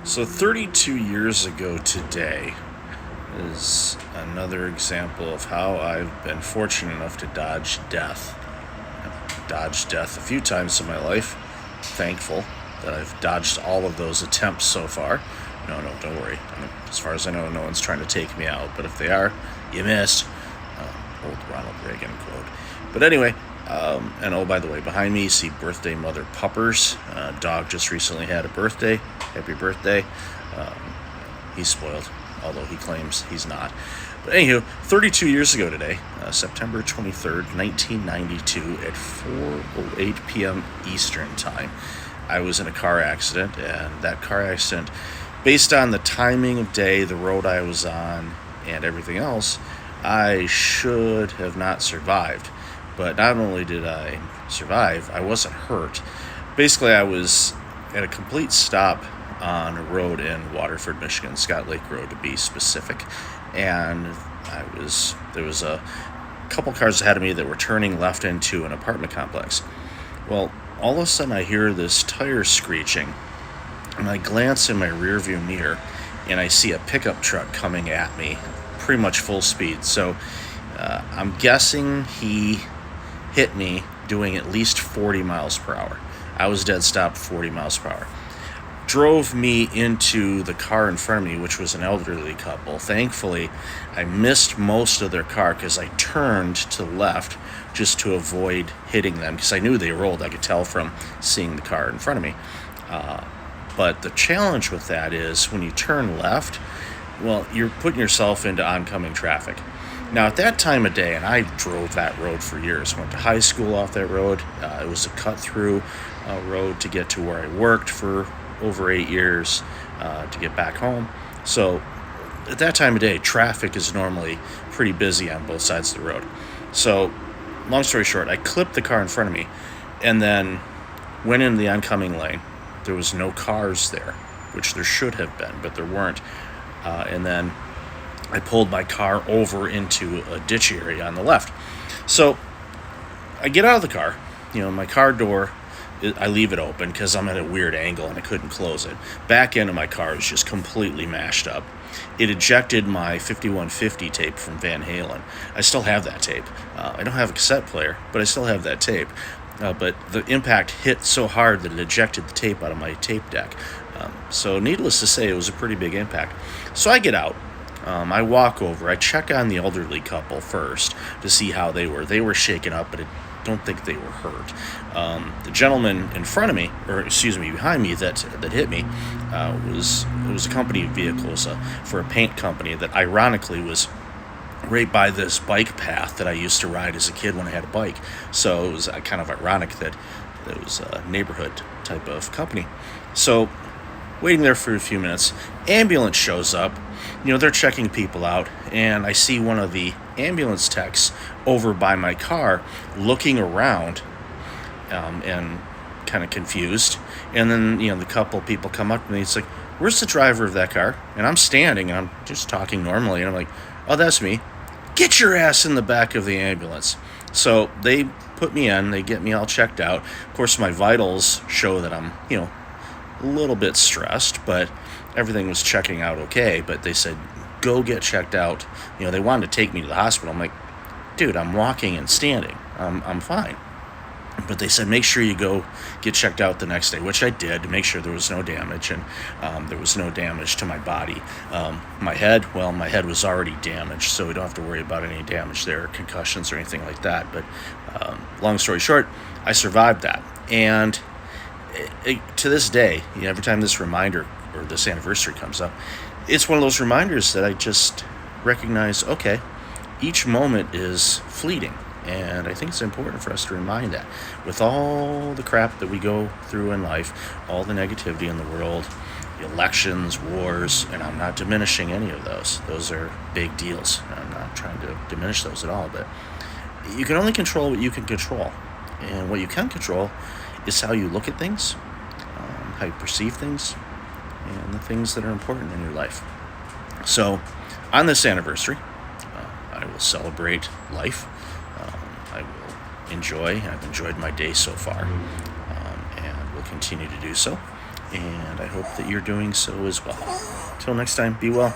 So 32 years ago today is another example of how I've been fortunate enough to dodge death. I've dodged death a few times in my life. Thankful that I've dodged all of those attempts so far. No, don't worry. As far as I know, no one's trying to take me out. But if they are, you missed. Old Ronald Reagan quote. But anyway, and oh, by the way, behind me you see birthday mother Puppers. Dog just recently had a birthday. Happy birthday. He's spoiled, although he claims he's not. But anywho, 32 years ago today, September 23rd, 1992, at 4:08 p.m. Eastern Time, I was in a car accident, and that car accident, based on the timing of day, the road I was on, and everything else, I should have not survived. But not only did I survive, I wasn't hurt. Basically, I was at a complete stop on a road in Waterford, Michigan, Scott Lake Road to be specific, and there was a couple cars ahead of me that were turning left into an apartment complex. Well, all of a sudden I hear this tire screeching, and I glance in my rearview mirror, and I see a pickup truck coming at me, pretty much full speed. So I'm guessing he hit me doing at least 40 miles per hour. I was dead stop 40 miles per hour. Drove me into the car in front of me, which was an elderly couple. Thankfully, I missed most of their car because I turned to the left just to avoid hitting them, because I knew they rolled. I could tell from seeing the car in front of me. But the challenge with that is when you turn left, well, you're putting yourself into oncoming traffic. Now, at that time of day, and I drove that road for years, went to high school off that road. It was a cut-through road to get to where I worked for over 8 years to get back home. So at that time of day, traffic is normally pretty busy on both sides of the road. So long story short, I clipped the car in front of me and then went in the oncoming lane. There was no cars there, which there should have been, but there weren't. And then I pulled my car over into a ditch area on the left. So I get out of the car, my car door, I leave it open because I'm at a weird angle and I couldn't close it. Back end of my car is just completely mashed up. It ejected my 5150 tape from Van Halen. I still have that tape. I don't have a cassette player, but I still have that tape. But the impact hit so hard that it ejected the tape out of my tape deck. So needless to say, it was a pretty big impact. So I get out. I walk over. I check on the elderly couple first to see how they were. They were shaken up, but I don't think they were hurt. The gentleman in front of me, behind me that hit me, was a company vehicle for a paint company that ironically was right by this bike path that I used to ride as a kid when I had a bike. So it was kind of ironic that it was a neighborhood type of company. So waiting there for a few minutes, ambulance shows up. They're checking people out, and I see one of the ambulance techs over by my car looking around and kind of confused. And then, the couple people come up to me. It's like, where's the driver of that car? And I'm standing, and I'm just talking normally. And I'm like, oh, that's me. Get your ass in the back of the ambulance. So they put me in. They get me all checked out. Of course, my vitals show that I'm, a little bit stressed, but everything was checking out okay. But they said, go get checked out. They wanted to take me to the hospital. I'm like, dude, I'm walking and standing. I'm fine. But they said, make sure you go get checked out the next day, which I did to make sure there was no damage, and there was no damage to my body. My head was already damaged, so we don't have to worry about any damage there, concussions or anything like that. But long story short, I survived that. And to this day, every time this reminder or this anniversary comes up, it's one of those reminders that I just recognize, okay, each moment is fleeting. And I think it's important for us to remind that. With all the crap that we go through in life, all the negativity in the world, elections, wars, and I'm not diminishing any of those. Those are big deals. I'm not trying to diminish those at all, but you can only control what you can control. And what you can control is how you look at things, how you perceive things, and the things that are important in your life. So, on this anniversary, I will celebrate life. I will I've enjoyed my day so far, and will continue to do so. and I hope that you're doing so as well. Till next time, be well.